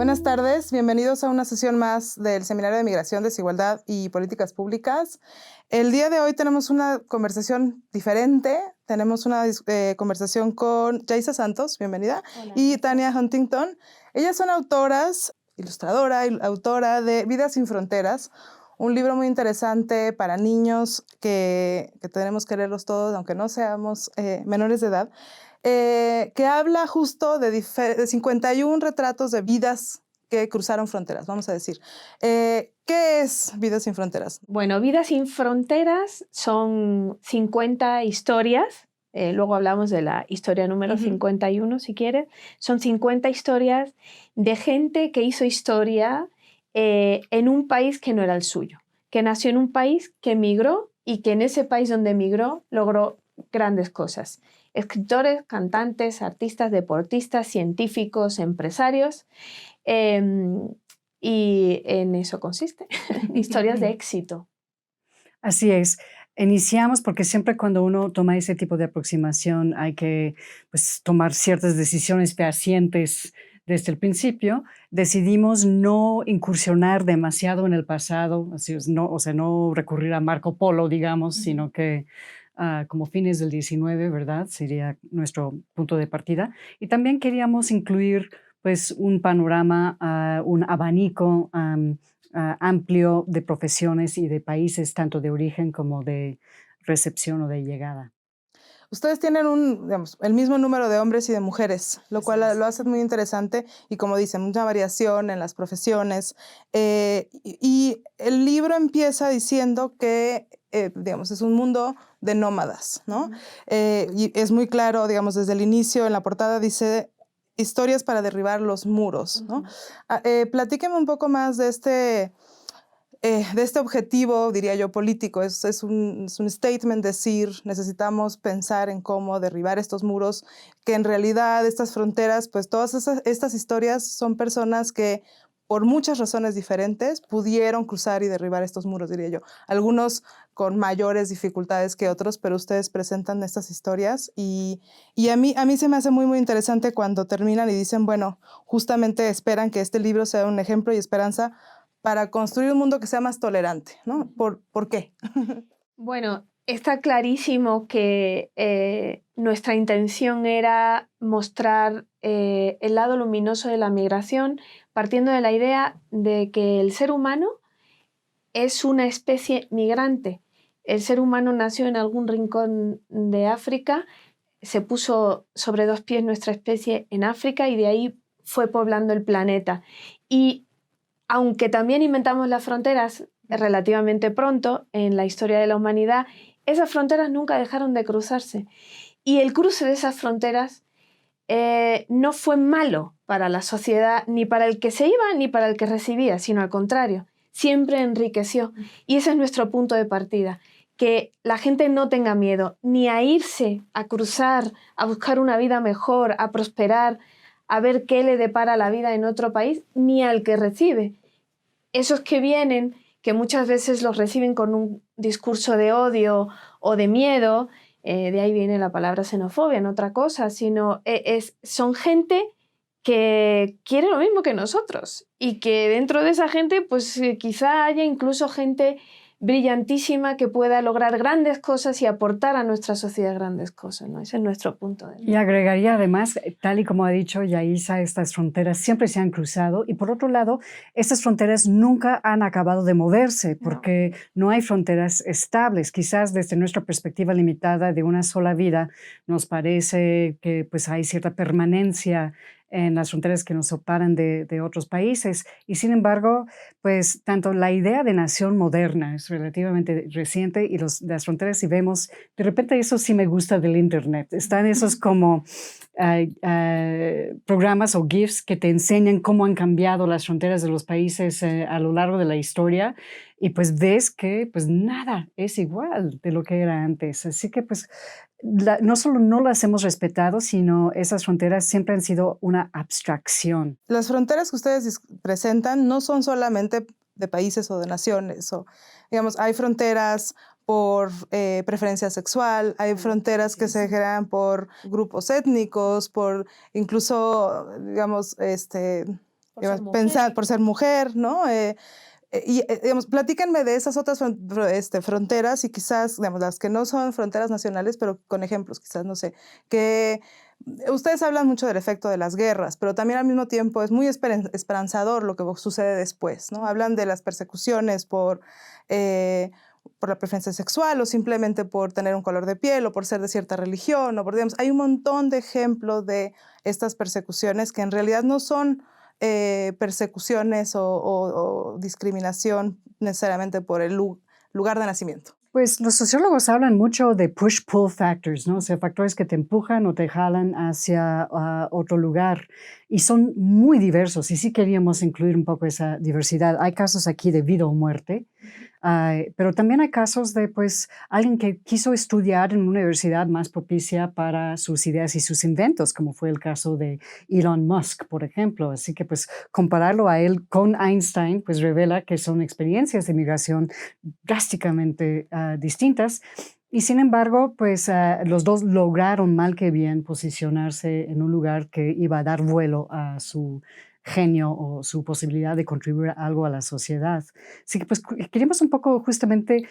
Buenas tardes, bienvenidos a una sesión más del Seminario de Migración, Desigualdad y Políticas Públicas. El día de hoy tenemos una conversación diferente. Tenemos una conversación con Yaisa Santos, bienvenida, Hola, y Tania Huntington. Ellas son autoras, ilustradora y autora de Vidas sin Fronteras, un libro muy interesante para niños que tenemos que leerlos todos, aunque no seamos menores de edad. Que habla justo de 51 retratos de vidas que cruzaron fronteras, vamos a decir. ¿Qué es Vidas sin Fronteras? Bueno, Vidas sin Fronteras son 50 historias. Luego hablamos de la historia número 51, si quieres. Son 50 historias de gente que hizo historia en un país que no era el suyo, que nació en un país que emigró y que en ese país donde emigró logró grandes cosas. Escritores, cantantes, artistas, deportistas, científicos, empresarios. Y en eso consiste, historias de éxito. Así es. Iniciamos porque siempre cuando uno toma ese tipo de aproximación hay que tomar ciertas decisiones fehacientes desde el principio. Decidimos no incursionar demasiado en el pasado, así es, no recurrir a Marco Polo, digamos, sino que como fines del 19, ¿verdad? Sería nuestro punto de partida. Y también queríamos incluir un panorama, un abanico amplio de profesiones y de países, tanto de origen como de recepción o de llegada. Ustedes tienen el mismo número de hombres y de mujeres, lo cual lo hace muy interesante y, como dicen, mucha variación en las profesiones. Y el libro empieza diciendo que, es un mundo de nómadas, ¿no? Y es muy claro, desde el inicio, en la portada dice historias para derribar los muros, ¿no? Platíqueme un poco más de este objetivo, diría yo, político. Es un statement decir, necesitamos pensar en cómo derribar estos muros, que en realidad estas fronteras, pues todas estas historias son personas que por muchas razones diferentes pudieron cruzar y derribar estos muros, diría yo. Algunos con mayores dificultades que otros, pero ustedes presentan estas historias y a mí se me hace muy, muy interesante cuando terminan y dicen, bueno, justamente esperan que este libro sea un ejemplo y esperanza para construir un mundo que sea más tolerante, ¿no? ¿Por qué? Bueno, está clarísimo que nuestra intención era mostrar el lado luminoso de la migración, partiendo de la idea de que el ser humano es una especie migrante. El ser humano nació en algún rincón de África, se puso sobre dos pies nuestra especie en África y de ahí fue poblando el planeta. Y aunque también inventamos las fronteras relativamente pronto en la historia de la humanidad, esas fronteras nunca dejaron de cruzarse. Y el cruce de esas fronteras no fue malo para la sociedad, ni para el que se iba ni para el que recibía, sino al contrario, siempre enriqueció. Y ese es nuestro punto de partida, que la gente no tenga miedo ni a irse, a cruzar, a buscar una vida mejor, a prosperar, a ver qué le depara la vida en otro país, ni al que recibe. Esos que vienen, que muchas veces los reciben con un discurso de odio o de miedo, de ahí viene la palabra xenofobia, no otra cosa, sino son gente que quiere lo mismo que nosotros y que dentro de esa gente pues quizá haya incluso gente brillantísima que pueda lograr grandes cosas y aportar a nuestra sociedad grandes cosas, ¿no? Ese es nuestro punto de vista. Y agregaría además, tal y como ha dicho Yaisa, estas fronteras siempre se han cruzado y por otro lado, estas fronteras nunca han acabado de moverse porque no hay fronteras estables. Quizás desde nuestra perspectiva limitada de una sola vida nos parece que pues hay cierta permanencia en las fronteras que nos separan de otros países. Y sin embargo, pues tanto la idea de nación moderna es relativamente reciente y las fronteras, si vemos, de repente eso sí me gusta del Internet. Están esos como programas o GIFs que te enseñan cómo han cambiado las fronteras de los países a lo largo de la historia y pues ves que pues nada es igual de lo que era antes. Así que pues no solo no las hemos respetado, sino esas fronteras siempre han sido una abstracción. Las fronteras que ustedes presentan no son solamente de países o de naciones, hay fronteras por preferencia sexual, hay fronteras que se crean por grupos étnicos, por incluso, Pensar por ser mujer, ¿no? Digamos, platíquenme de esas otras fronteras y quizás, digamos, las que no son fronteras nacionales, pero con ejemplos, quizás, no sé, que ustedes hablan mucho del efecto de las guerras, pero también al mismo tiempo es muy esperanzador lo que sucede después, ¿no? Hablan de las persecuciones por la preferencia sexual o simplemente por tener un color de piel o por ser de cierta religión, o por, digamos, hay un montón de ejemplos de estas persecuciones que en realidad no son persecuciones o discriminación necesariamente por el lugar de nacimiento. Pues los sociólogos hablan mucho de push-pull factors, ¿no? O sea, factores que te empujan o te jalan hacia otro lugar. Y son muy diversos y sí queríamos incluir un poco esa diversidad. Hay casos aquí de vida o muerte, pero también hay casos de pues, alguien que quiso estudiar en una universidad más propicia para sus ideas y sus inventos, como fue el caso de Elon Musk, por ejemplo. Así que pues compararlo a él con Einstein pues revela que son experiencias de migración drásticamente distintas. Y sin embargo, pues los dos lograron mal que bien posicionarse en un lugar que iba a dar vuelo a su genio o su posibilidad de contribuir algo a la sociedad. Así que pues queríamos un poco justamente,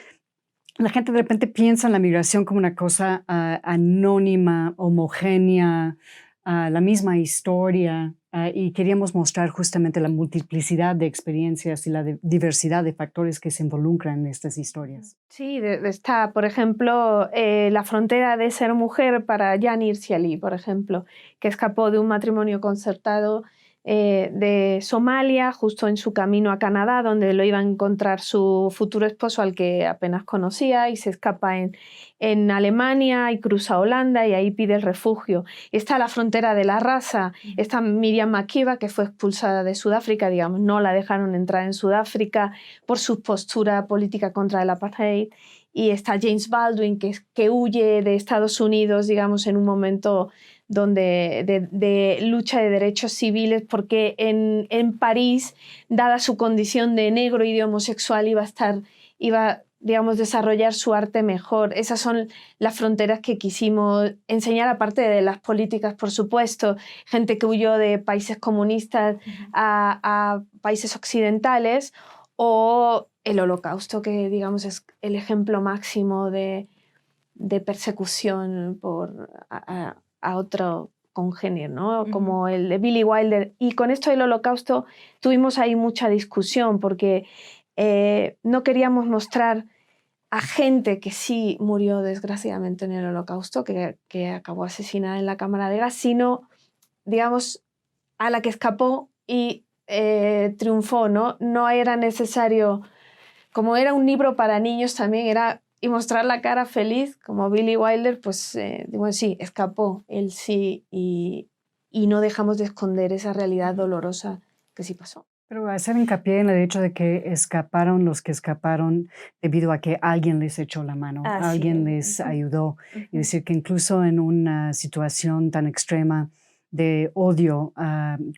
la gente de repente piensa en la migración como una cosa anónima, homogénea, la misma historia, y queríamos mostrar justamente la multiplicidad de experiencias y la diversidad de factores que se involucran en estas historias. Sí, está, por ejemplo, la frontera de ser mujer para Janir Siali, por ejemplo, que escapó de un matrimonio concertado de Somalia, justo en su camino a Canadá, donde lo iba a encontrar su futuro esposo al que apenas conocía, y se escapa en Alemania y cruza a Holanda y ahí pide el refugio. Está la frontera de la raza, está Miriam Makeba, que fue expulsada de Sudáfrica, digamos, no la dejaron entrar en Sudáfrica por su postura política contra el apartheid, y está James Baldwin, que huye de Estados Unidos, digamos, en un momento de lucha de derechos civiles, porque en París, dada su condición de negro y de homosexual, iba digamos, desarrollar su arte mejor. Esas son las fronteras que quisimos enseñar, aparte de las políticas, por supuesto. Gente que huyó de países comunistas a países occidentales, o el Holocausto, que digamos es el ejemplo máximo de persecución a otro congénere, ¿no? Como el de Billy Wilder. Y con esto del Holocausto tuvimos ahí mucha discusión, porque no queríamos mostrar a gente que sí murió desgraciadamente en el Holocausto, que acabó asesinada en la cámara de gas, sino, digamos, a la que escapó y triunfó, ¿no? No era necesario, como era un libro para niños también, y mostrar la cara feliz, como Billy Wilder, pues digo, sí, escapó, él sí, y no dejamos de esconder esa realidad dolorosa que sí pasó. Pero hacer hincapié en el hecho de que escaparon los que escaparon debido a que alguien les echó la mano, alguien les ayudó. Y decir que incluso en una situación tan extrema de odio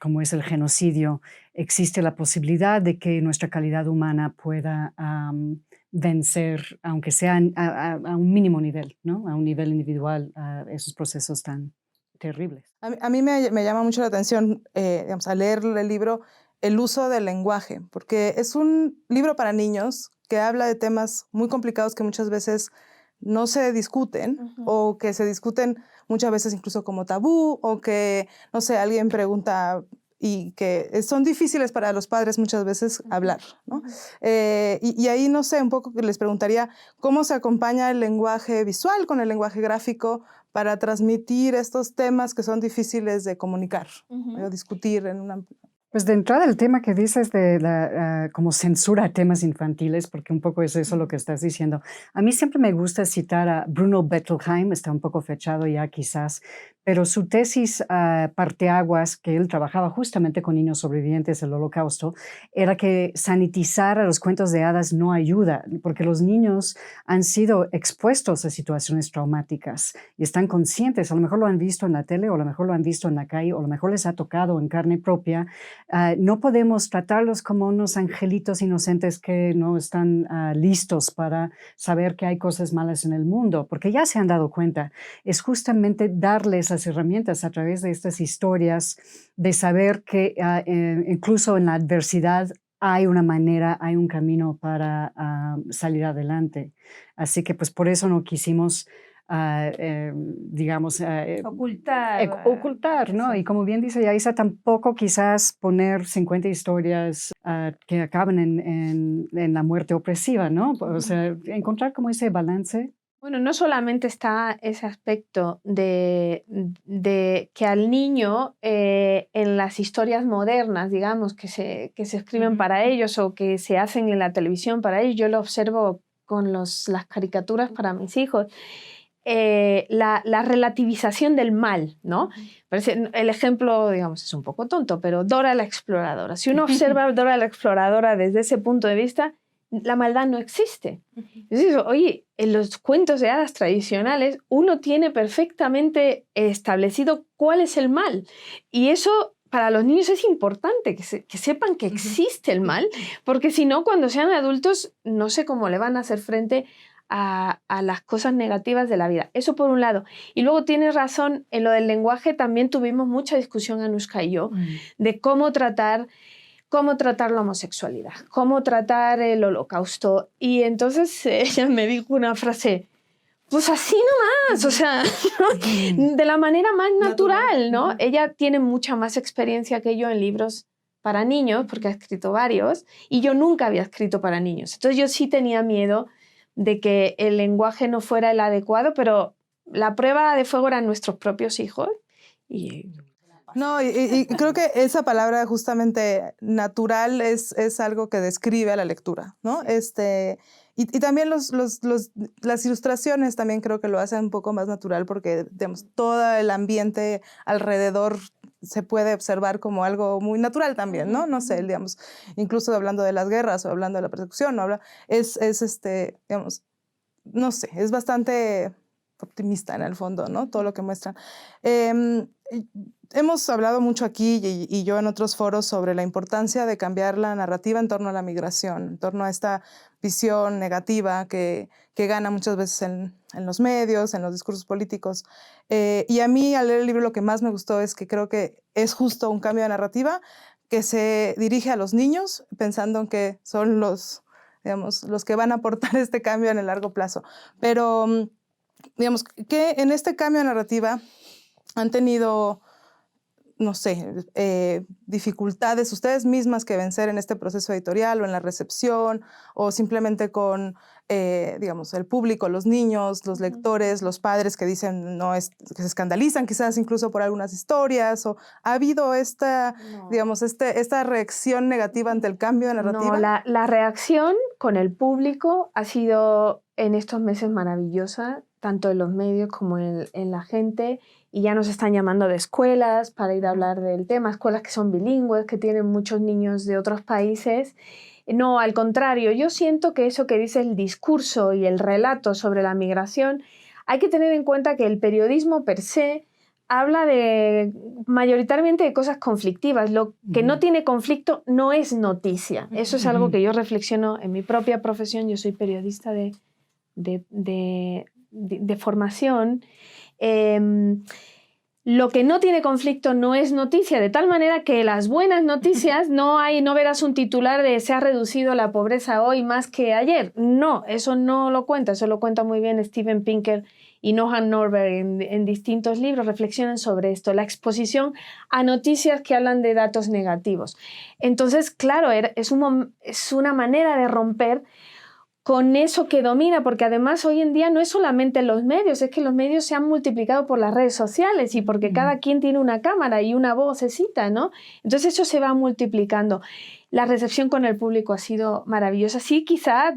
como es el genocidio, existe la posibilidad de que nuestra calidad humana pueda vencer, aunque sea a un mínimo nivel, ¿no? A un nivel individual, esos procesos tan terribles. A mí me llama mucho la atención, digamos, al leer el libro, el uso del lenguaje, porque es un libro para niños que habla de temas muy complicados que muchas veces no se discuten o que se discuten muchas veces incluso como tabú, o que, no sé, alguien pregunta y que son difíciles para los padres muchas veces hablar, ¿no? Y ahí, no sé, un poco les preguntaría cómo se acompaña el lenguaje visual con el lenguaje gráfico para transmitir estos temas que son difíciles de comunicar o discutir en una... Pues de entrada el tema que dices de la como censura a temas infantiles, porque un poco es eso lo que estás diciendo. A mí siempre me gusta citar a Bruno Bettelheim, está un poco fechado ya quizás, pero su tesis parteaguas, que él trabajaba justamente con niños sobrevivientes del Holocausto, era que sanitizar a los cuentos de hadas no ayuda, porque los niños han sido expuestos a situaciones traumáticas y están conscientes, a lo mejor lo han visto en la tele, o a lo mejor lo han visto en la calle, o a lo mejor les ha tocado en carne propia. No podemos tratarlos como unos angelitos inocentes que no están listos para saber que hay cosas malas en el mundo, porque ya se han dado cuenta. Es justamente darles esas herramientas, a través de estas historias, de saber que incluso en la adversidad hay una manera, hay un camino para salir adelante. Así que pues por eso no quisimos, digamos, ocultar, ¿no? Sí. Y como bien dice Yaisa, tampoco quizás poner 50 historias que acaben en la muerte opresiva, ¿no? O sea, encontrar como ese balance. Bueno, no solamente está ese aspecto de que al niño en las historias modernas, digamos, que se escriben para ellos o que se hacen en la televisión para ellos, yo lo observo con las caricaturas para mis hijos, la relativización del mal, ¿no? Parece, el ejemplo, digamos, es un poco tonto, pero Dora la Exploradora. Si uno observa a Dora la Exploradora desde ese punto de vista, la maldad no existe. Es decir, oye, en los cuentos de hadas tradicionales uno tiene perfectamente establecido cuál es el mal. Y eso para los niños es importante, que sepan que existe el mal, porque si no, cuando sean adultos, no sé cómo le van a hacer frente a las cosas negativas de la vida. Eso por un lado. Y luego tienes razón, en lo del lenguaje también tuvimos mucha discusión, Anushka y yo, de cómo tratar la homosexualidad, cómo tratar el holocausto. Y entonces ella me dijo una frase, pues así nomás, o sea, de la manera más natural, ¿no? Ella tiene mucha más experiencia que yo en libros para niños, porque ha escrito varios, y yo nunca había escrito para niños. Entonces yo sí tenía miedo de que el lenguaje no fuera el adecuado, pero la prueba de fuego eran nuestros propios hijos. No, y creo que esa palabra justamente natural es algo que describe a la lectura, ¿no? Y también las ilustraciones también creo que lo hacen un poco más natural porque, digamos, todo el ambiente alrededor se puede observar como algo muy natural también, ¿no? No sé, digamos, incluso hablando de las guerras o hablando de la persecución, ¿no? Digamos, no sé, es bastante optimista en el fondo, ¿no? Todo lo que muestran. Hemos hablado mucho aquí y yo en otros foros sobre la importancia de cambiar la narrativa en torno a la migración, en torno a esta visión negativa que gana muchas veces en los medios, en los discursos políticos. Y a mí al leer el libro lo que más me gustó es que creo que es justo un cambio de narrativa que se dirige a los niños pensando en que son digamos, los que van a aportar este cambio en el largo plazo. Pero digamos que en este cambio de narrativa han tenido, no sé, dificultades ustedes mismas que vencer en este proceso editorial o en la recepción o simplemente con, digamos, el público, los niños, los lectores, los padres que dicen que se escandalizan quizás incluso por algunas historias, o ha habido digamos, esta reacción negativa ante el cambio de narrativa? No, la reacción con el público ha sido en estos meses maravillosa, tanto en los medios como en la gente, y ya nos están llamando de escuelas para ir a hablar del tema, escuelas que son bilingües, que tienen muchos niños de otros países. No, al contrario, yo siento que eso que dice el discurso y el relato sobre la migración, hay que tener en cuenta que el periodismo per se habla mayoritariamente de cosas conflictivas. Lo que no tiene conflicto no es noticia. Eso es algo que yo reflexiono en mi propia profesión. Yo soy periodista de formación. Lo que no tiene conflicto no es noticia, de tal manera que las buenas noticias no verás un titular de se ha reducido la pobreza hoy más que ayer. No, eso no lo cuenta, eso lo cuenta muy bien Steven Pinker y Noah Norberg en distintos libros, reflexionan sobre esto, la exposición a noticias que hablan de datos negativos. Entonces, claro, es una manera de romper con eso que domina, porque además hoy en día no es solamente los medios, es que los medios se han multiplicado por las redes sociales y porque cada quien tiene una cámara y una vocecita, ¿no? Entonces eso se va multiplicando. La recepción con el público ha sido maravillosa. Sí, quizá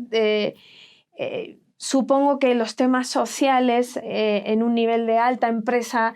supongo que los temas sociales en un nivel de alta empresa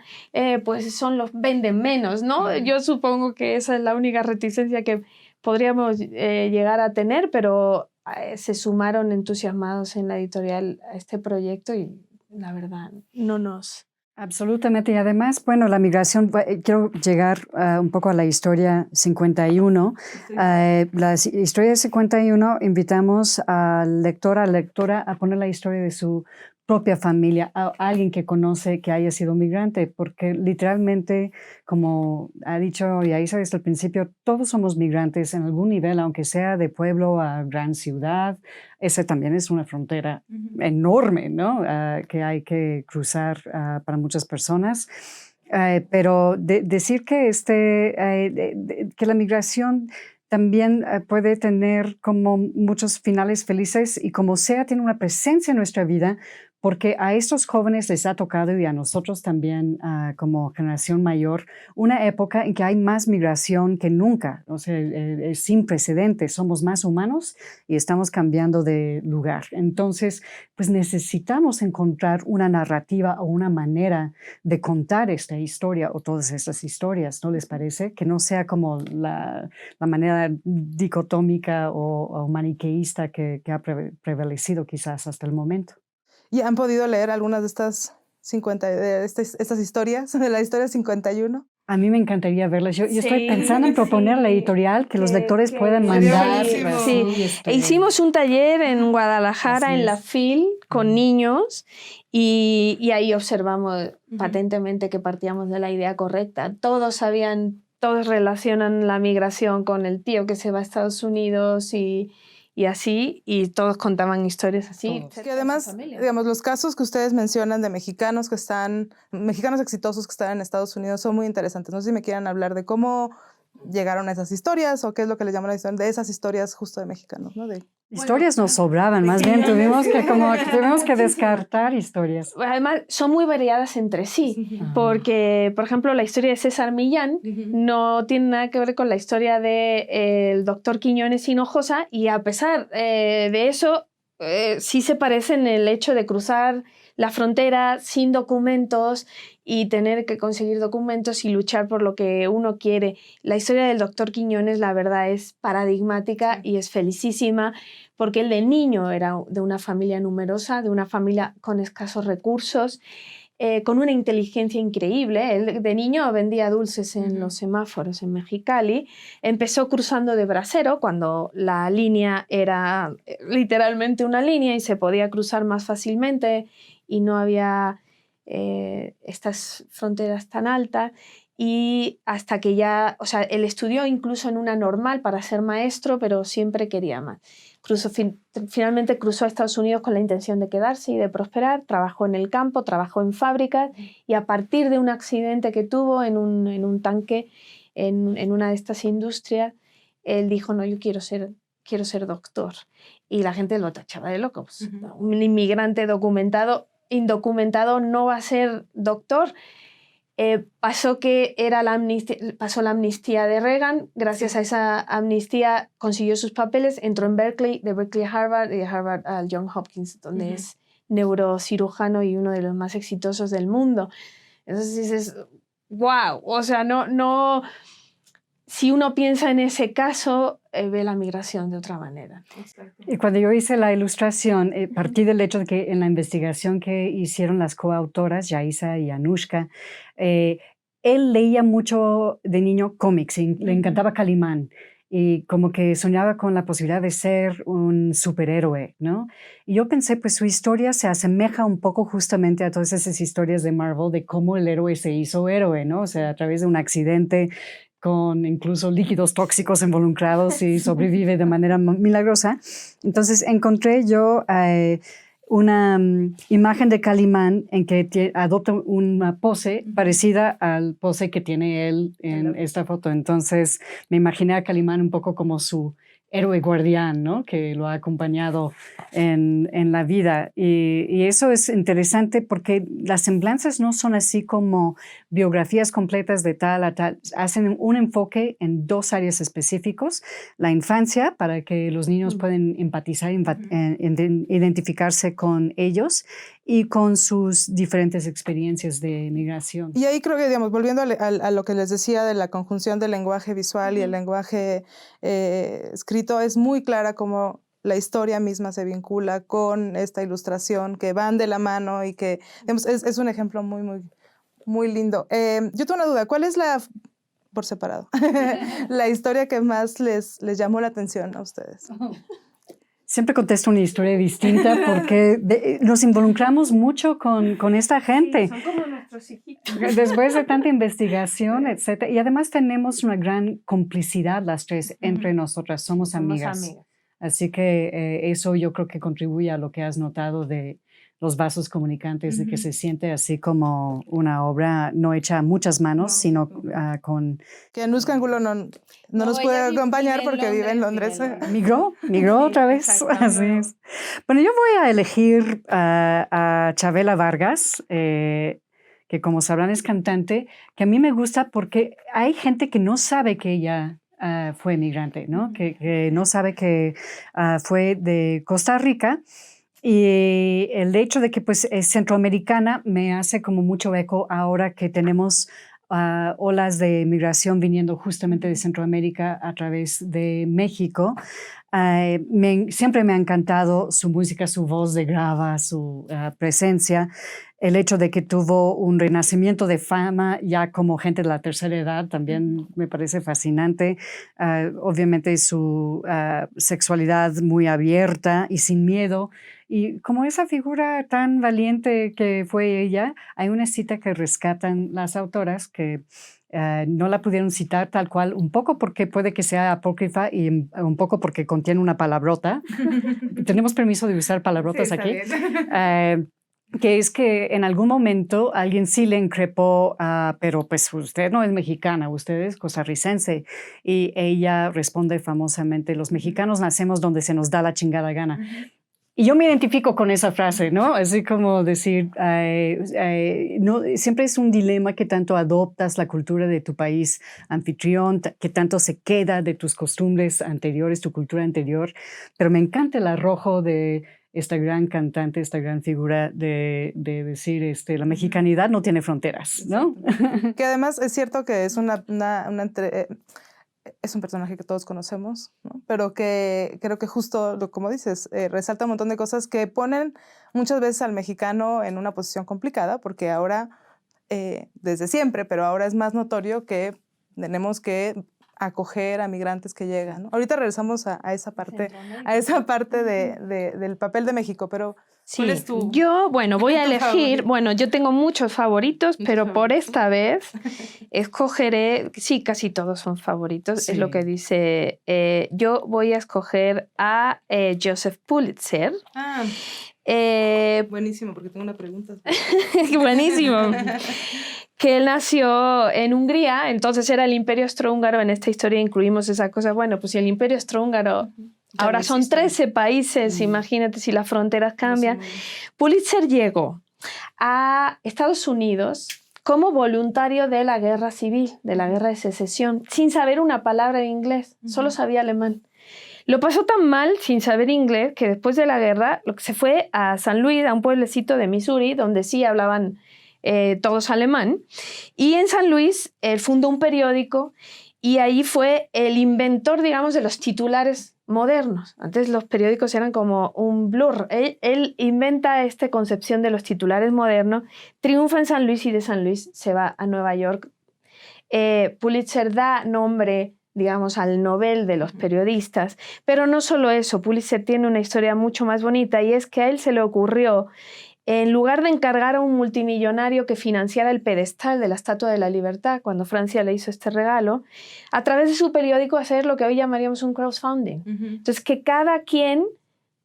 pues venden menos, ¿no? Yo supongo que esa es la única reticencia que podríamos llegar a tener, pero se sumaron entusiasmados en la editorial a este proyecto y la verdad no nos... Absolutamente. Y además, bueno, la migración, quiero llegar un poco a la historia 51. La historia 51, invitamos al lector, a la lectora a poner la historia de su propia familia, a alguien que conoce que haya sido migrante, porque literalmente, como ha dicho Yaisa desde el principio, todos somos migrantes en algún nivel, aunque sea de pueblo a gran ciudad. Esa también es una frontera enorme, ¿no? Que hay que cruzar para muchas personas. Pero decir que, que la migración también puede tener como muchos finales felices y como sea, tiene una presencia en nuestra vida, porque a estos jóvenes les ha tocado y a nosotros también como generación mayor, una época en que hay más migración que nunca, o sea, es sin precedentes, somos más humanos y estamos cambiando de lugar. Entonces, pues necesitamos encontrar una narrativa o una manera de contar esta historia o todas estas historias, ¿no les parece? Que no sea como la manera dicotómica o maniqueísta que ha prevalecido quizás hasta el momento. ¿Y han podido leer algunas de estas estas historias, de la historia 51? A mí me encantaría verlas. Yo estoy pensando en proponer a la editorial que los lectores puedan mandar. Sí, hicimos un taller en Guadalajara, en la FIL, con niños, y ahí observamos patentemente que partíamos de la idea correcta. Todos relacionan la migración con el tío que se va a Estados Unidos y así, y todos contaban historias así. Que además, digamos, los casos que ustedes mencionan de mexicanos exitosos que están en Estados Unidos son muy interesantes. No sé si me quieran hablar de cómo llegaron a esas historias o qué es lo que les llama la atención de esas historias justo de mexicanos, ¿no? Historias nos sobraban, más bien tuvimos que descartar historias. Además, son muy variadas entre sí, porque, por ejemplo, la historia de César Millán no tiene nada que ver con la historia del doctor Quiñones Hinojosa, y a pesar de eso, sí se parece en el hecho de cruzar la frontera sin documentos y tener que conseguir documentos y luchar por lo que uno quiere. La historia del doctor Quiñones, la verdad, es paradigmática y es felicísima, porque él de niño era de una familia numerosa, de una familia con escasos recursos, con una inteligencia increíble. Él de niño vendía dulces en los semáforos en Mexicali. Empezó cruzando de bracero cuando la línea era literalmente una línea y se podía cruzar más fácilmente y no había estas fronteras tan altas. Y hasta que ya, o sea, él estudió incluso en una normal para ser maestro, pero siempre quería más. Finalmente cruzó a Estados Unidos con la intención de quedarse y de prosperar. Trabajó en el campo, trabajó en fábricas, y a partir de un accidente que tuvo en un tanque en una de estas industrias, él dijo, no, yo quiero ser doctor. Y la gente lo tachaba de loco. Pues, un inmigrante indocumentado no va a ser doctor. Pasó la amnistía de Reagan. Gracias a esa amnistía consiguió sus papeles, entró en Berkeley, de Berkeley a Harvard, y de Harvard al Johns Hopkins, donde es neurocirujano y uno de los más exitosos del mundo. Entonces dices, wow, o sea, no, si uno piensa en ese caso, ve la migración de otra manera. Y cuando yo hice la ilustración, partí del hecho de que en la investigación que hicieron las coautoras, Yaisa y Anushka, él leía mucho de niño cómics, y le encantaba Calimán, y como que soñaba con la posibilidad de ser un superhéroe, ¿no? Y yo pensé, pues su historia se asemeja un poco justamente a todas esas historias de Marvel, de cómo el héroe se hizo héroe, ¿no? O sea, a través de un accidente con incluso líquidos tóxicos involucrados y sobrevive de manera milagrosa. Entonces encontré yo una imagen de Calimán en que adopta una pose parecida al pose que tiene él en esta foto. Entonces me imaginé a Calimán un poco como su héroe guardián, ¿no? Que lo ha acompañado en la vida. Y eso es interesante porque las semblanzas no son así como biografías completas de tal a tal. Hacen un enfoque en dos áreas específicos. La infancia, para que los niños puedan empatizar, identificarse con ellos y con sus diferentes experiencias de migración. Y ahí creo que, digamos, volviendo a lo que les decía de la conjunción del lenguaje visual y el lenguaje escrito, es muy clara cómo la historia misma se vincula con esta ilustración, que van de la mano y que, digamos, es un ejemplo muy, muy, muy lindo. Yo tengo una duda, ¿cuál es por separado, la historia que más les llamó la atención a ustedes? Siempre contesto una historia distinta porque nos involucramos mucho con esta gente. Sí, son como nuestros hijitos. Después de tanta investigación, etcétera. Y además tenemos una gran complicidad las tres entre nosotras. Somos amigas. Así que eso yo creo que contribuye a lo que has notado de los vasos comunicantes, de que se siente así como una obra no hecha a muchas manos, sino con... Que Anushka Angulo no nos puede acompañar porque vive en Londres. Migró Sí, otra vez. Así es. Bueno, yo voy a elegir a Chavela Vargas, que como sabrán es cantante, que a mí me gusta porque hay gente que no sabe que ella fue migrante, ¿no? Que no sabe que fue de Costa Rica. Y el hecho de que pues es centroamericana me hace como mucho eco ahora que tenemos olas de migración viniendo justamente de Centroamérica a través de México. Siempre me ha encantado su música, su voz de grava, su presencia. El hecho de que tuvo un renacimiento de fama ya como gente de la tercera edad también me parece fascinante. Obviamente su sexualidad muy abierta y sin miedo. Y como esa figura tan valiente que fue ella, hay una cita que rescatan las autoras que no la pudieron citar tal cual, un poco porque puede que sea apócrifa y un poco porque contiene una palabrota. ¿Tenemos permiso de usar palabrotas aquí? Que es que en algún momento alguien sí le increpó, pero pues usted no es mexicana, usted es costarricense. Y ella responde famosamente, los mexicanos nacemos donde se nos da la chingada gana. Y yo me identifico con esa frase, ¿no? Así como decir, no, siempre es un dilema que tanto adoptas la cultura de tu país anfitrión, que tanto se queda de tus costumbres anteriores, tu cultura anterior. Pero me encanta el arrojo de esta gran cantante, esta gran figura de decir, la mexicanidad no tiene fronteras, ¿no? Que además es cierto que es es un personaje que todos conocemos, ¿no? Pero que creo que justo, como dices, resalta un montón de cosas que ponen muchas veces al mexicano en una posición complicada, porque ahora, desde siempre, pero ahora es más notorio que tenemos que acoger a migrantes que llegan, ¿no? Ahorita regresamos a esa parte del papel de México, pero sí, ¿cuál es tu, yo, bueno, voy a elegir, favorito? bueno, yo tengo muchos favoritos, pero por esta vez escogeré, sí, casi todos son favoritos, Sí. es lo que dice, yo voy a escoger a Joseph Pulitzer. Buenísimo, porque tengo una pregunta. Buenísimo. Que él nació en Hungría, entonces era el Imperio Austrohúngaro. En esta historia incluimos esa cosa. Bueno, pues si el Imperio Austrohúngaro ahora son 13 países, imagínate si las fronteras cambian. Pulitzer llegó a Estados Unidos como voluntario de la guerra civil, de la guerra de secesión, sin saber una palabra de inglés, solo sabía alemán. Lo pasó tan mal sin saber inglés que después de la guerra se fue a San Luis, a un pueblecito de Missouri, donde sí hablaban todos alemán. Y en San Luis él fundó un periódico y ahí fue el inventor, digamos, de los titulares modernos. Antes los periódicos eran como un blur. Él inventa esta concepción de los titulares modernos, triunfa en San Luis y de San Luis se va a Nueva York. Pulitzer da nombre, digamos, al Nobel de los periodistas, pero no solo eso, Pulitzer tiene una historia mucho más bonita y es que a él se le ocurrió, en lugar de encargar a un multimillonario que financiara el pedestal de la Estatua de la Libertad, cuando Francia le hizo este regalo, a través de su periódico hacer lo que hoy llamaríamos un crowdfunding. Entonces, que cada quien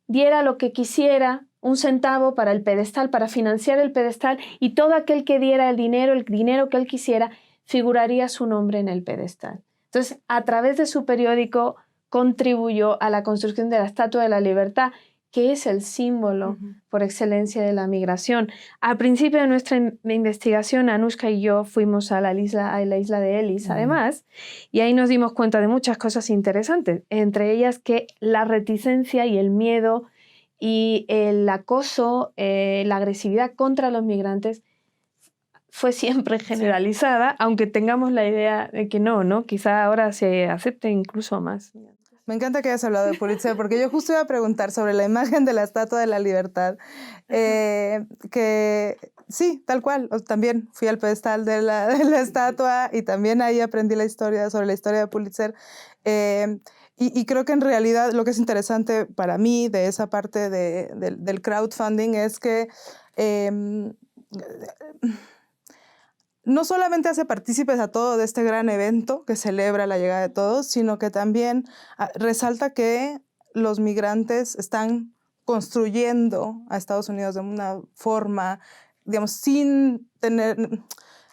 diera lo que quisiera, un centavo para el pedestal, para financiar el pedestal, y todo aquel que diera el dinero que él quisiera, figuraría su nombre en el pedestal. Entonces, a través de su periódico contribuyó a la construcción de la Estatua de la Libertad, que es el símbolo por excelencia de la migración. Al principio de nuestra investigación, Anushka y yo fuimos a la isla de Ellis, además, y ahí nos dimos cuenta de muchas cosas interesantes, entre ellas que la reticencia y el miedo y el acoso, la agresividad contra los migrantes fue siempre generalizada, aunque tengamos la idea de que no, quizá ahora se acepte incluso más. Me encanta que hayas hablado de Pulitzer, porque yo justo iba a preguntar sobre la imagen de la Estatua de la Libertad, que sí, tal cual, también fui al pedestal de la estatua y también ahí aprendí sobre la historia de Pulitzer. Y creo que en realidad lo que es interesante para mí de esa parte del crowdfunding es que no solamente hace partícipes a todo de este gran evento que celebra la llegada de todos, sino que también resalta que los migrantes están construyendo a Estados Unidos de una forma, digamos, sin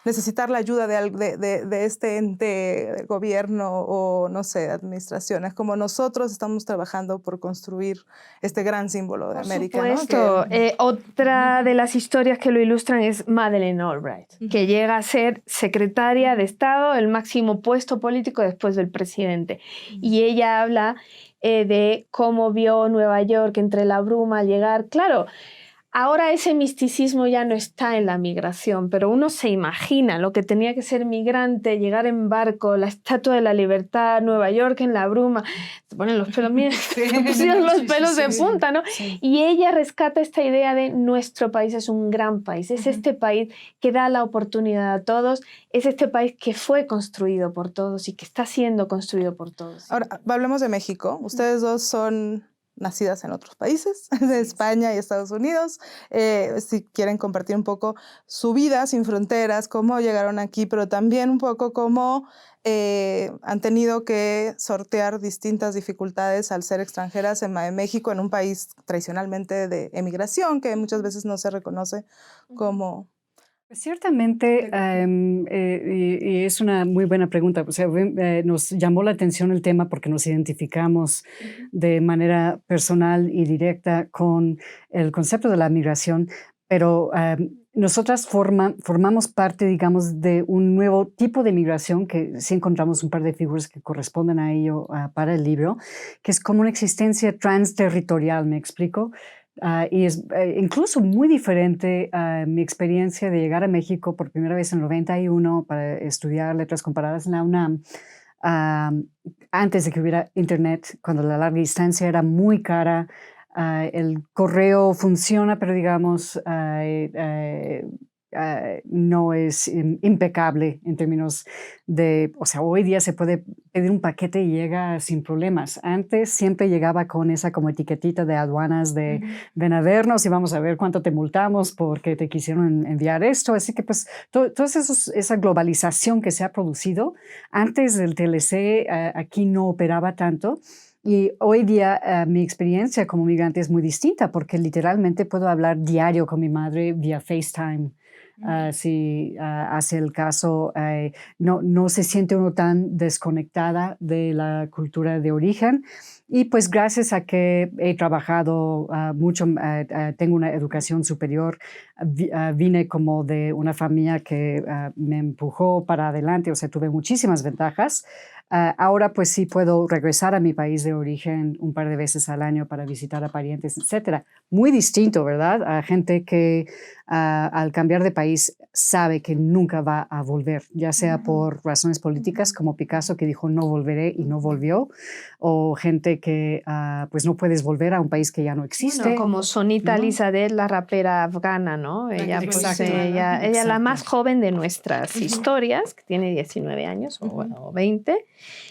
necesitar la ayuda de este ente de gobierno o, no sé, administración. Es como nosotros estamos trabajando por construir este gran símbolo de América. Por supuesto. ¿No? Otra de las historias que lo ilustran es Madeleine Albright, que llega a ser secretaria de Estado, el máximo puesto político después del presidente. Y ella habla de cómo vio Nueva York entre la bruma al llegar. Claro, ahora ese misticismo ya no está en la migración, pero uno se imagina lo que tenía que ser migrante, llegar en barco, la Estatua de la Libertad, Nueva York en la bruma. Se ponen los pelos, mira, se pusieron los pelos de punta, ¿no? Sí. Y ella rescata esta idea de nuestro país es un gran país, es este país que da la oportunidad a todos, es este país que fue construido por todos y que está siendo construido por todos. Ahora, hablemos de México. Ustedes dos son nacidas en otros países, de España y Estados Unidos. Si quieren compartir un poco su vida sin fronteras, cómo llegaron aquí, pero también un poco cómo han tenido que sortear distintas dificultades al ser extranjeras en México, en un país tradicionalmente de emigración, que muchas veces no se reconoce como... Ciertamente, y es una muy buena pregunta. O sea, nos llamó la atención el tema porque nos identificamos de manera personal y directa con el concepto de la migración, pero nosotras formamos parte, digamos, de un nuevo tipo de migración que sí encontramos un par de figuras que corresponden a ello para el libro, que es como una existencia transterritorial, ¿me explico? Y es incluso muy diferente a mi experiencia de llegar a México por primera vez en el 91 para estudiar letras comparadas en la UNAM, antes de que hubiera internet, cuando la larga distancia era muy cara. El correo funciona, pero digamos no es impecable en términos de, o sea, hoy día se puede pedir un paquete y llega sin problemas. Antes siempre llegaba con esa como etiquetita de aduanas de ven a vernos y vamos a ver cuánto te multamos porque te quisieron enviar esto. Así que pues toda esa globalización que se ha producido, antes del TLC aquí no operaba tanto. Y hoy día mi experiencia como migrante es muy distinta porque literalmente puedo hablar diario con mi madre vía FaceTime. Si hace el caso, no se siente uno tan desconectada de la cultura de origen. Y pues gracias a que he trabajado mucho, tengo una educación superior, vine como de una familia que me empujó para adelante, o sea, tuve muchísimas ventajas. Ahora pues sí puedo regresar a mi país de origen un par de veces al año para visitar a parientes, etcétera. Muy distinto, ¿verdad? A gente que al cambiar de país sabe que nunca va a volver, ya sea por razones políticas como Picasso que dijo no volveré y no volvió, o gente que pues no puedes volver a un país que ya no existe. Bueno, como Sonita Elizadeh, la rapera afgana, ¿no? Ella, pues, ella es la más joven de nuestras historias, que tiene 19 años o 20,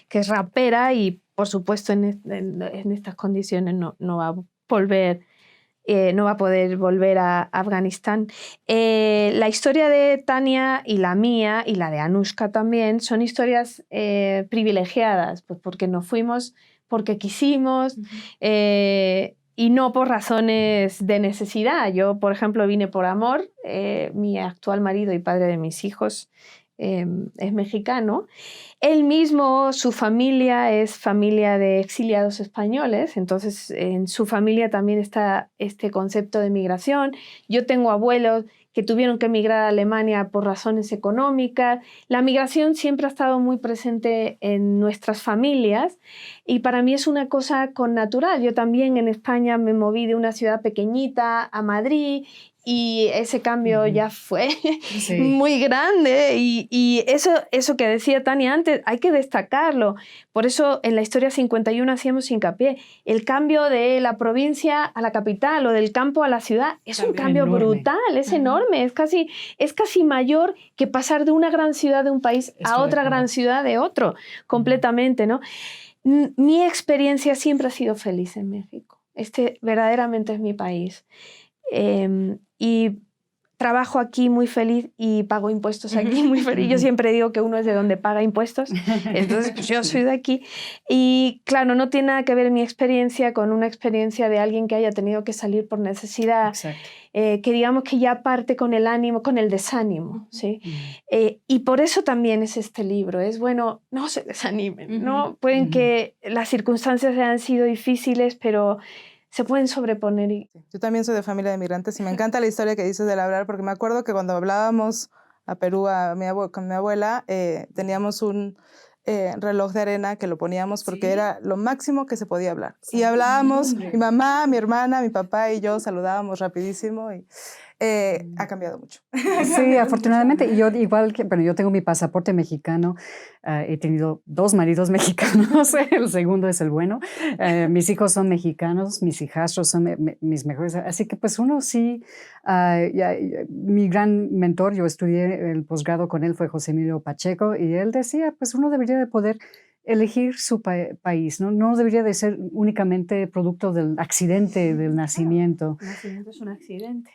que es rapera y por supuesto en estas condiciones no va a volver. No va a poder volver a Afganistán. La historia de Tania y la mía y la de Anushka también son historias privilegiadas, pues porque nos fuimos porque quisimos y no por razones de necesidad. Yo, por ejemplo, vine por amor. Mi actual marido y padre de mis hijos es mexicano. Él mismo, su familia es familia de exiliados españoles, entonces en su familia también está este concepto de migración. Yo tengo abuelos que tuvieron que emigrar a Alemania por razones económicas. La migración siempre ha estado muy presente en nuestras familias y para mí es una cosa connatural. Yo también en España me moví de una ciudad pequeñita a Madrid y ese cambio ya fue muy grande y eso que decía Tania antes hay que destacarlo. Por eso en la historia 51 hacíamos hincapié. El cambio de la provincia a la capital o del campo a la ciudad es un cambio brutal, es enorme, es casi mayor que pasar de una gran ciudad de un país a otra gran ciudad de otro, completamente, ¿no? Mi experiencia siempre ha sido feliz en México. Este verdaderamente es mi país. Y trabajo aquí muy feliz y pago impuestos aquí muy feliz. Yo siempre digo que uno es de donde paga impuestos, entonces pues yo soy de aquí. Y claro, no tiene nada que ver mi experiencia con una experiencia de alguien que haya tenido que salir por necesidad, que digamos que ya parte con el ánimo, con el desánimo, ¿sí? Y por eso también es este libro. Es bueno, no se desanimen, ¿no? Pueden que las circunstancias hayan sido difíciles, pero se pueden sobreponer. Yo también soy de familia de migrantes y me encanta la historia que dices del hablar, porque me acuerdo que cuando hablábamos a Perú con mi abuela, teníamos un reloj de arena que lo poníamos porque era lo máximo que se podía hablar. Y hablábamos, mi mamá, mi hermana, mi papá y yo saludábamos rapidísimo y ha cambiado mucho. Sí, afortunadamente. Y yo igual que, bueno, yo tengo mi pasaporte mexicano, he tenido 2 maridos mexicanos, el segundo es el bueno. Mis hijos son mexicanos, mis hijastros son mis mejores. Así que pues uno sí, mi gran mentor, yo estudié el posgrado con él, fue José Emilio Pacheco, y él decía, pues uno debería de poder elegir su país, ¿no? No debería de ser únicamente producto del accidente del nacimiento. El nacimiento es un accidente.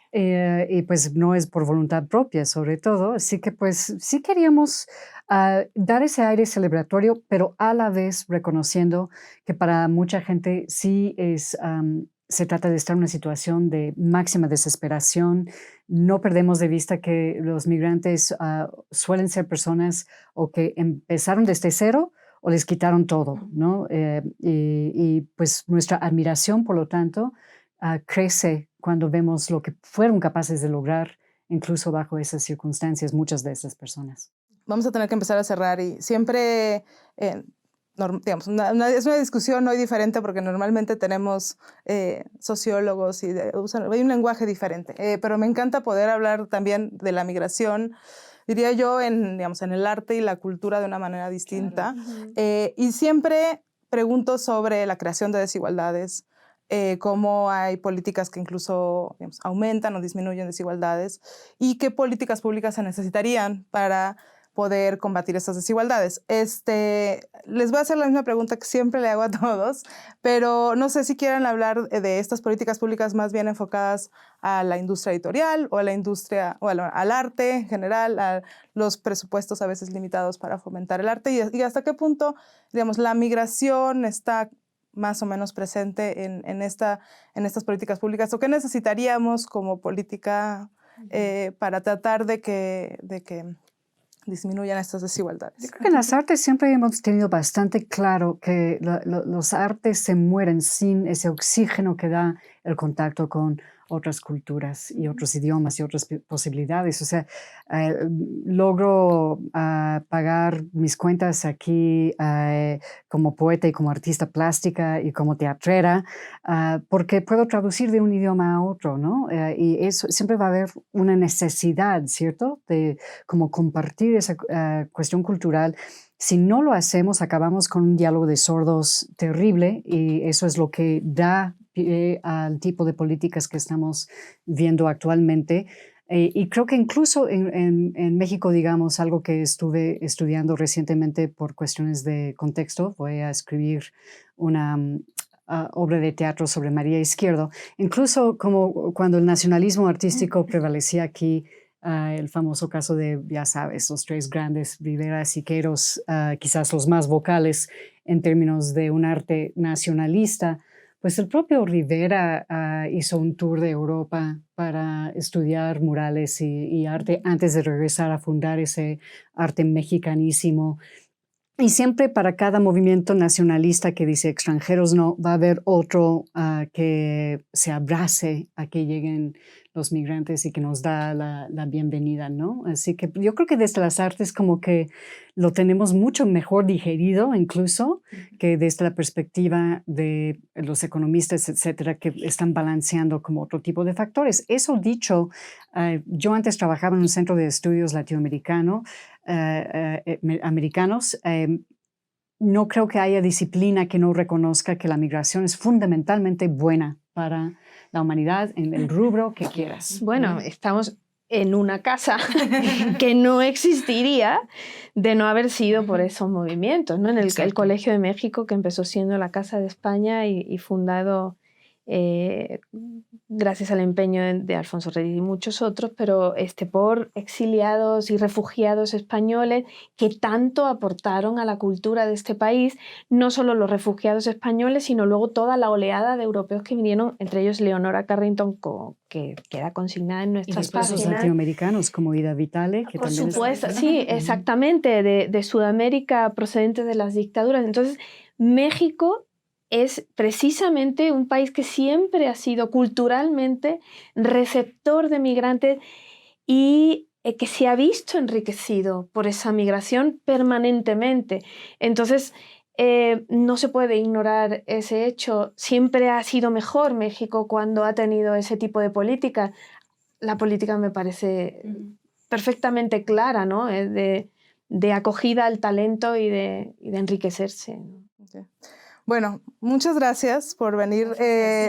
Y pues no es por voluntad propia, sobre todo. Así que pues sí queríamos dar ese aire celebratorio, pero a la vez reconociendo que para mucha gente sí se trata de estar en una situación de máxima desesperación. No perdemos de vista que los migrantes suelen ser personas o que empezaron desde cero o les quitaron todo, ¿no? Y pues nuestra admiración, por lo tanto, crece cuando vemos lo que fueron capaces de lograr, incluso bajo esas circunstancias, muchas de esas personas. Vamos a tener que empezar a cerrar y siempre, digamos, es una discusión hoy diferente porque normalmente tenemos sociólogos y hay un lenguaje diferente, pero me encanta poder hablar también de la migración, diría yo, digamos, en el arte y la cultura de una manera distinta. Claro. Y siempre pregunto sobre la creación de desigualdades, cómo hay políticas que incluso, digamos, aumentan o disminuyen desigualdades y qué políticas públicas se necesitarían para poder combatir estas desigualdades. Les voy a hacer la misma pregunta que siempre le hago a todos, pero no sé si quieran hablar de estas políticas públicas más bien enfocadas a la industria editorial o a la industria o al arte en general, a los presupuestos a veces limitados para fomentar el arte y hasta qué punto, digamos, la migración está más o menos presente en estas políticas públicas o qué necesitaríamos como política para tratar de que disminuyan estas desigualdades. Yo creo que en las artes siempre hemos tenido bastante claro que los artes se mueren sin ese oxígeno que da el contacto con otras culturas y otros idiomas y otras posibilidades. O sea, logro pagar mis cuentas aquí como poeta y como artista plástica y como teatrera porque puedo traducir de un idioma a otro, ¿no? Y eso siempre va a haber una necesidad, ¿cierto? De como compartir esa cuestión cultural. Si no lo hacemos, acabamos con un diálogo de sordos terrible y eso es lo que da al tipo de políticas que estamos viendo actualmente. Y creo que incluso en México, digamos, algo que estuve estudiando recientemente por cuestiones de contexto, voy a escribir una obra de teatro sobre María Izquierdo, incluso como cuando el nacionalismo artístico prevalecía aquí, el famoso caso de, ya sabes, los 3 grandes, Rivera, Siqueiros, quizás los más vocales en términos de un arte nacionalista. Pues el propio Rivera hizo un tour de Europa para estudiar murales y arte antes de regresar a fundar ese arte mexicanísimo. Y siempre para cada movimiento nacionalista que dice extranjeros no, va a haber otro que se abrace a que lleguen los migrantes y que nos da la bienvenida, ¿no? Así que yo creo que desde las artes como que lo tenemos mucho mejor digerido incluso que desde la perspectiva de los economistas, etcétera, que están balanceando como otro tipo de factores. Eso dicho, yo antes trabajaba en un centro de estudios latinoamericano, americanos. No creo que haya disciplina que no reconozca que la migración es fundamentalmente buena para la humanidad en el rubro que quieras. Bueno, estamos en una casa que no existiría de no haber sido por esos movimientos, ¿no? En el Colegio de México, que empezó siendo la Casa de España y fundado gracias al empeño de Alfonso Reyes y muchos otros, pero por exiliados y refugiados españoles que tanto aportaron a la cultura de este país, no solo los refugiados españoles, sino luego toda la oleada de europeos que vinieron, entre ellos Leonora Carrington, que queda consignada en nuestras páginas. Los latinoamericanos como Ida Vitale, que por también supuesto, sí, exactamente, de Sudamérica procedentes de las dictaduras. Entonces, México es precisamente un país que siempre ha sido culturalmente receptor de migrantes y que se ha visto enriquecido por esa migración permanentemente. Entonces, no se puede ignorar ese hecho. Siempre ha sido mejor México cuando ha tenido ese tipo de política. La política me parece perfectamente clara, ¿no? De acogida al talento y de enriquecerse, ¿no? Okay. Bueno, muchas gracias por venir.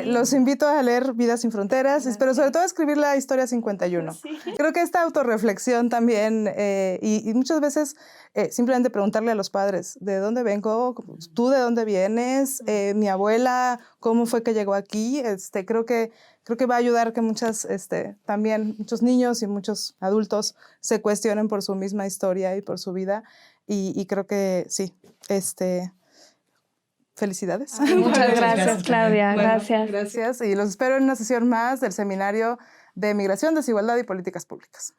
Los invito a leer Vidas sin Fronteras, pero sobre todo a escribir la Historia 51. Sí. Creo que esta autorreflexión también, y muchas veces simplemente preguntarle a los padres, ¿de dónde vengo? ¿Tú de dónde vienes? Mi abuela, ¿cómo fue que llegó aquí? Creo que va a ayudar que también muchos niños y muchos adultos se cuestionen por su misma historia y por su vida. Y creo que sí, felicidades. Muchas gracias, Claudia. Bueno, gracias. Gracias. Y los espero en una sesión más del Seminario de Migración, Desigualdad y Políticas Públicas.